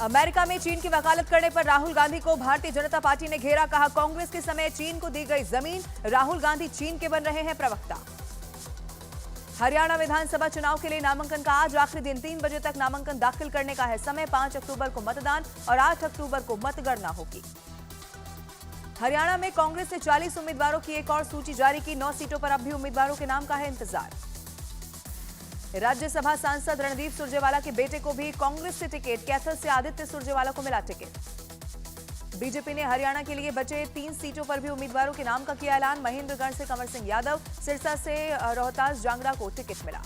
America में चीन की वकालत करने पर राहुल गांधी को भारतीय जनता पार्टी ने घेरा। कहा, कांग्रेस के समय चीन को दी गई जमीन, राहुल गांधी चीन के बन रहे हैं प्रवक्ता। हरियाणा विधानसभा चुनाव के लिए नामांकन का आज आखिरी दिन, 3 बजे तक नामांकन दाखिल करने का है समय। 5 अक्टूबर को मतदान और 8 अक्टूबर को मतगणना होगी। हरियाणा में कांग्रेस ने 40 उम्मीदवारों की एक और सूची जारी की। 9 सीटों पर अब भी उम्मीदवारों के नाम का है इंतजार। राज्यसभा सांसद रणदीप सुरजेवाला के बेटे को भी कांग्रेस से टिकट, कैथल से आदित्य सुरजेवाला को मिला टिकट। बीजेपी ने हरियाणा के लिए बचे 3 सीटों पर भी उम्मीदवारों के नाम का किया ऐलान। महेंद्रगढ़ से कंवर सिंह यादव, सिरसा से रोहतास जांगड़ा को टिकट मिला।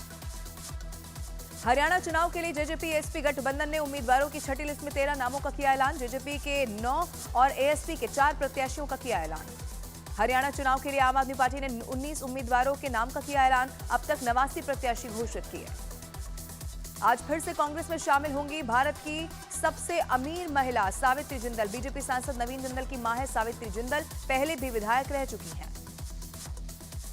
हरियाणा चुनाव के लिए जेजेपी एएसपी गठबंधन ने उम्मीदवारों की छठी लिस्ट में 13 नामों का किया ऐलान। जेजेपी के 9 और एएसपी के 4 प्रत्याशियों का किया ऐलान। हरियाणा चुनाव के लिए आम आदमी पार्टी ने 19 उम्मीदवारों के नाम का किया ऐलान। अब तक 89 प्रत्याशी घोषित किए। आज फिर से कांग्रेस में शामिल होंगी भारत की सबसे अमीर महिला सावित्री जिंदल। बीजेपी सांसद नवीन जिंदल की मां है सावित्री जिंदल, पहले भी विधायक रह चुकी हैं।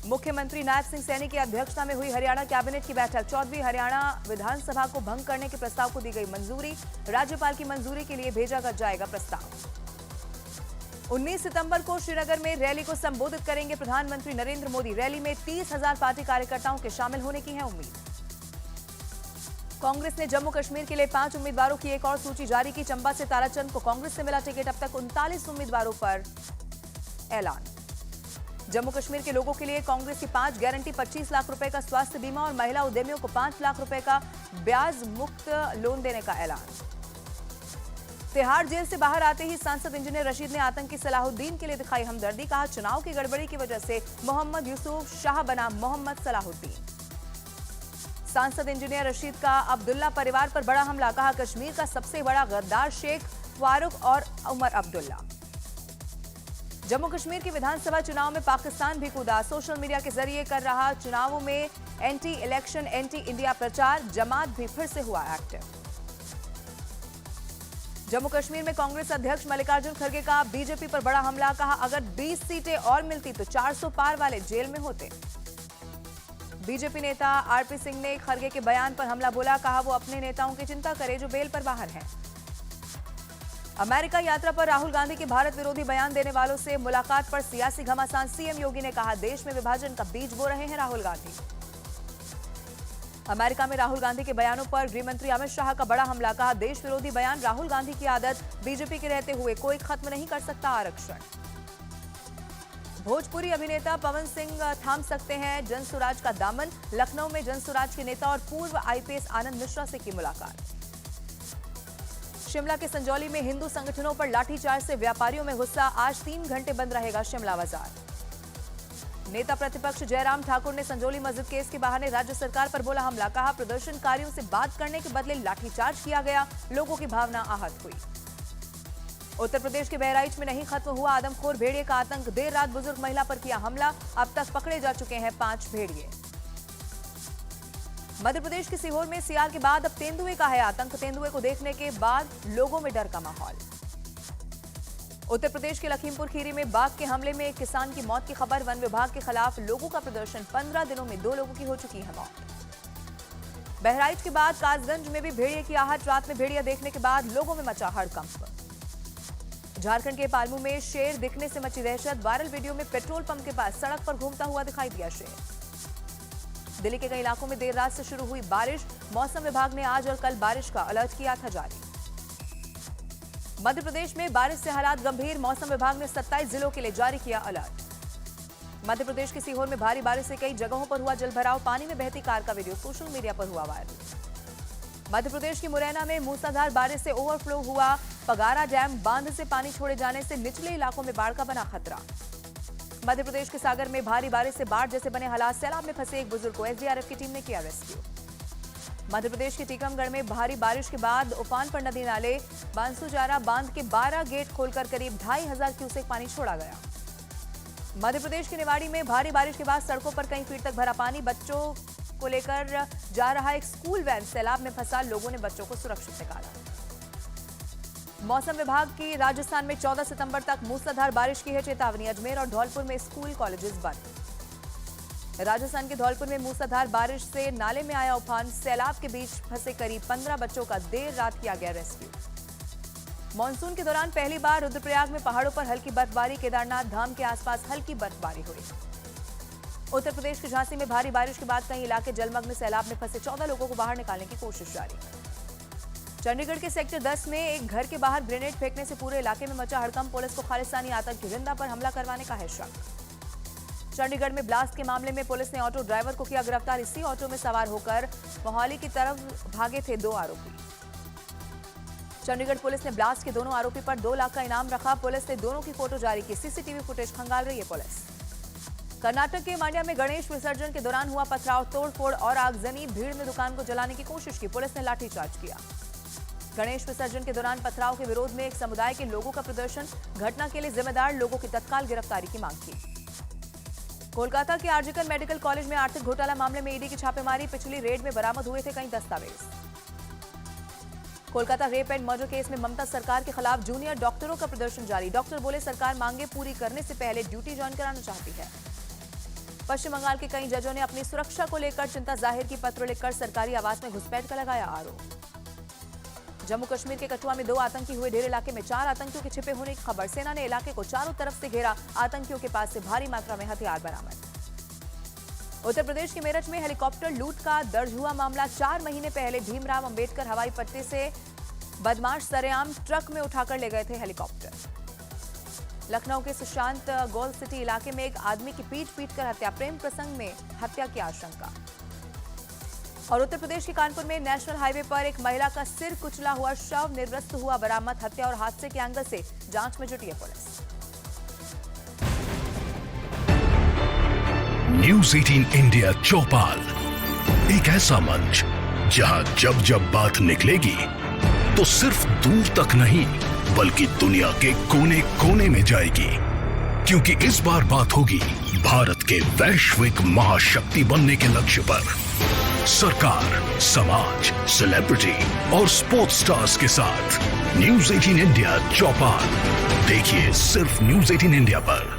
मुख्यमंत्री नायब सिंह सैनी की अध्यक्षता में हुई हरियाणा कैबिनेट की बैठक। 14वीं हरियाणा विधानसभा को भंग करने के प्रस्ताव को दी गई मंजूरी। राज्यपाल की मंजूरी के लिए भेजा जाएगा प्रस्ताव। 19 सितंबर को श्रीनगर में रैली को संबोधित करेंगे प्रधानमंत्री नरेंद्र मोदी। रैली में 30,000 पार्टी कार्यकर्ताओं के शामिल होने की है उम्मीद। कांग्रेस ने जम्मू कश्मीर के लिए 5 उम्मीदवारों की एक और सूची जारी की। चंबा से ताराचंद को कांग्रेस से मिला टिकट। अब तक 39 उम्मीदवारों पर ऐलान। जम्मू कश्मीर के लोगों के लिए कांग्रेस की 5 गारंटी, 25 लाख रुपए का स्वास्थ्य बीमा और महिला उद्यमियों को 5 लाख रुपए का ब्याज मुक्त लोन देने का ऐलान। तिहाड़ जेल से बाहर आते ही सांसद इंजीनियर रशीद ने आतंकी सलाहुद्दीन के लिए दिखाई हमदर्दी। कहा, चुनाव की गड़बड़ी की वजह से मोहम्मद यूसुफ शाह बना मोहम्मद सलाहुद्दीन। सांसद इंजीनियर रशीद का अब्दुल्ला परिवार पर बड़ा हमला। कहा, कश्मीर का सबसे बड़ा गद्दार शेख फारूक और उमर अब्दुल्ला। जम्मू कश्मीर के विधानसभा चुनाव में पाकिस्तान भी कूदा। सोशल मीडिया के जरिए कर रहा चुनावों में एंटी इलेक्शन, एंटी इंडिया प्रचार। जमात भी फिर से हुआ एक्टिव। जम्मू कश्मीर में कांग्रेस अध्यक्ष मल्लिकार्जुन खड़गे का बीजेपी पर बड़ा हमला। कहा, अगर 20 सीटें और मिलती तो 400 पार वाले जेल में होते। बीजेपी नेता आरपी सिंह ने खड़गे के बयान पर हमला बोला। कहा, वो अपने नेताओं की चिंता करे जो बेल पर बाहर हैं। अमेरिका यात्रा पर राहुल गांधी के भारत विरोधी बयान देने वालों से मुलाकात पर सियासी घमासान। सीएम योगी ने कहा, देश में विभाजन का बीज बो रहे हैं राहुल गांधी। अमेरिका में राहुल गांधी के बयानों पर गृहमंत्री अमित शाह का बड़ा हमला। कहा, देश विरोधी बयान राहुल गांधी की आदत। बीजेपी के रहते हुए कोई खत्म नहीं कर सकता आरक्षण। भोजपुरी अभिनेता पवन सिंह थाम सकते हैं जनसुराज का दामन। लखनऊ में जनसुराज के नेता और पूर्व आईपीएस आनंद मिश्रा से की मुलाकात। शिमला के संजौली में हिंदू संगठनों पर लाठीचार्ज से व्यापारियों में गुस्सा। आज 3 घंटे बंद रहेगा शिमला बाजार। नेता प्रतिपक्ष जयराम ठाकुर ने संजौली मस्जिद केस के बहाने राज्य सरकार पर बोला हमला। कहा, प्रदर्शनकारियों से बात करने के बदले लाठीचार्ज किया गया, लोगों की भावना आहत हुई। उत्तर प्रदेश के बहराइच में नहीं खत्म हुआ आदमखोर भेड़िए का आतंक। देर रात बुजुर्ग महिला पर किया हमला। अब तक पकड़े जा चुके हैं 5 भेड़िए। मध्य प्रदेश के सीहोर में सियार के बाद अब तेंदुए का है आतंक। तेंदुए को देखने के बाद लोगों में डर का माहौल। उत्तर प्रदेश के लखीमपुर खीरी में बाघ के हमले में एक किसान की मौत की खबर। वन विभाग के खिलाफ लोगों का प्रदर्शन। 15 दिनों में 2 लोगों की हो चुकी है मौत। बहराइच के बाद कासगंज में भी भेड़िए की आहट। रात में भेड़िया देखने के बाद लोगों में मचा हड़कंप। झारखंड के पालमू में शेर दिखने से मची दहशत। वायरल वीडियो में पेट्रोल पंप के पास सड़क पर घूमता हुआ दिखाई दिया शेर। दिल्ली के कई इलाकों में देर रात से शुरू हुई बारिश। मौसम विभाग ने आज और कल बारिश का अलर्ट किया था जारी। मध्य प्रदेश में बारिश से हालात गंभीर। मौसम विभाग ने 27 जिलों के लिए जारी किया अलर्ट। मध्य प्रदेश के सीहोर में भारी बारिश से कई जगहों पर हुआ जलभराव। पानी में बहती कार का वीडियो सोशल मीडिया पर हुआ वायरल। मध्य प्रदेश की मुरैना में मूसलाधार बारिश से ओवरफ्लो हुआ। पगारा डैम बांध से पानी छोड़े जाने से निचले इलाकों में बाढ़ का बना खतरा। मध्य प्रदेश के सागर में भारी बारिश से बाढ़ जैसे बने हालात। सैलाब में फंसे एक बुजुर्ग को एसडीआरएफ की टीम ने किया रेस्क्यू। मध्य प्रदेश के टीकमगढ़ में भारी बारिश के बाद उफान पर नदी नाले। बांसुजारा बांध के 12 गेट खोलकर करीब 2,500 क्यूसेक पानी छोड़ा गया। मध्य प्रदेश के निवाड़ी में भारी बारिश के बाद सड़कों पर कई फीट तक भरा पानी। बच्चों को लेकर जा रहा एक स्कूल वैन सैलाब में फंसा। लोगों ने बच्चों को सुरक्षित निकाला। मौसम विभाग की राजस्थान में 14 सितंबर तक मूसलाधार बारिश की है चेतावनी। अजमेर और धौलपुर में स्कूल कॉलेजेस बंद। राजस्थान के धौलपुर में मूसलाधार बारिश से नाले में आया उफान। सैलाब के बीच फंसे करीब 15 बच्चों का देर रात किया गया रेस्क्यू। मानसून के दौरान पहली बार रुद्रप्रयाग में पहाड़ों पर हल्की बर्फबारी, केदारनाथ धाम के आसपास हल्की बर्फबारी हुई। उत्तर प्रदेश के झांसी में भारी बारिश के बाद कई इलाके जलमग्न, सैलाब में फंसे 14 लोगों को बाहर निकालने की कोशिश जारी। चंडीगढ़ के सेक्टर 10 में एक घर के बाहर ग्रेनेड फेंकने से पूरे इलाके में मचा हड़कंप, पुलिस को खालिस्तानी आतंकी जिंदा पर हमला करवाने का है शक। चंडीगढ़ में ब्लास्ट के मामले में पुलिस ने ऑटो ड्राइवर को किया गिरफ्तार। इसी ऑटो में सवार होकर मोहाली की तरफ भागे थे 2 आरोपी। चंडीगढ़ पुलिस ने ब्लास्ट के दोनों आरोपी पर 2 लाख का इनाम रखा। पुलिस ने दोनों की फोटो जारी की। सीसीटीवी फुटेज खंगाल रही है पुलिस। कर्नाटक के मांड्या में गणेश विसर्जन के दौरान हुआ पथराव, तोड़फोड़ और आगजनी, भीड़ में दुकान को जलाने की कोशिश की। पुलिस ने लाठीचार्ज किया। गणेश विसर्जन के दौरान पथराव के विरोध में एक समुदाय के लोगों का प्रदर्शन, घटना के लिए जिम्मेदार लोगों की तत्काल गिरफ्तारी की मांग की। कोलकाता के आरजीकर मेडिकल कॉलेज में आर्थिक घोटाला मामले में ईडी की छापेमारी, पिछली रेड में बरामद हुए थे कई दस्तावेज। Kolkata rape and murder case में ममता सरकार के खिलाफ जूनियर डॉक्टरों का प्रदर्शन जारी। डॉक्टर बोले सरकार मांगे पूरी करने से पहले ड्यूटी ज्वाइन कराना चाहती है। पश्चिम बंगाल के कई जजों ने अपनी सुरक्षा को लेकर चिंता जाहिर की, पत्र लिखकर सरकारी आवास में घुसपैठ का लगाया आरोप। जम्मू कश्मीर के कठुआ में 2 आतंकी हुए ढेर, इलाके में 4 आतंकियों के छिपे होने की खबर। सेना ने इलाके को चारों तरफ से घेरा, आतंकियों के पास से भारी मात्रा में हथियार बरामद। उत्तर प्रदेश के मेरठ में हेलीकॉप्टर लूट का दर्ज हुआ मामला। 4 महीने पहले भीमराव अंबेडकर हवाई पट्टी से बदमाश सरेआम ट्रक में उठाकर ले गए थे हेलीकॉप्टर। लखनऊ के सुशांत गोल्ड सिटी इलाके में एक आदमी की पीट कर हत्या, प्रेम प्रसंग में हत्या की आशंका। और उत्तर प्रदेश के कानपुर में नेशनल हाईवे पर एक महिला का सिर कुचला हुआ शव निर्वस्त हुआ बरामद। हत्या और हादसे के एंगल से जांच में जुटी है पुलिस। न्यूज़ 18 इंडिया चौपाल, एक ऐसा मंच जहां जब जब बात निकलेगी तो सिर्फ दूर तक नहीं बल्कि दुनिया के कोने कोने में जाएगी, क्योंकि इस बार बात होगी भारत के वैश्विक महाशक्ति बनने के लक्ष्य पर। सरकार, समाज, सेलिब्रिटी और स्पोर्ट्स स्टार्स के साथ न्यूज़ 18 इंडिया चौपाल देखिए सिर्फ न्यूज़ 18 इंडिया पर।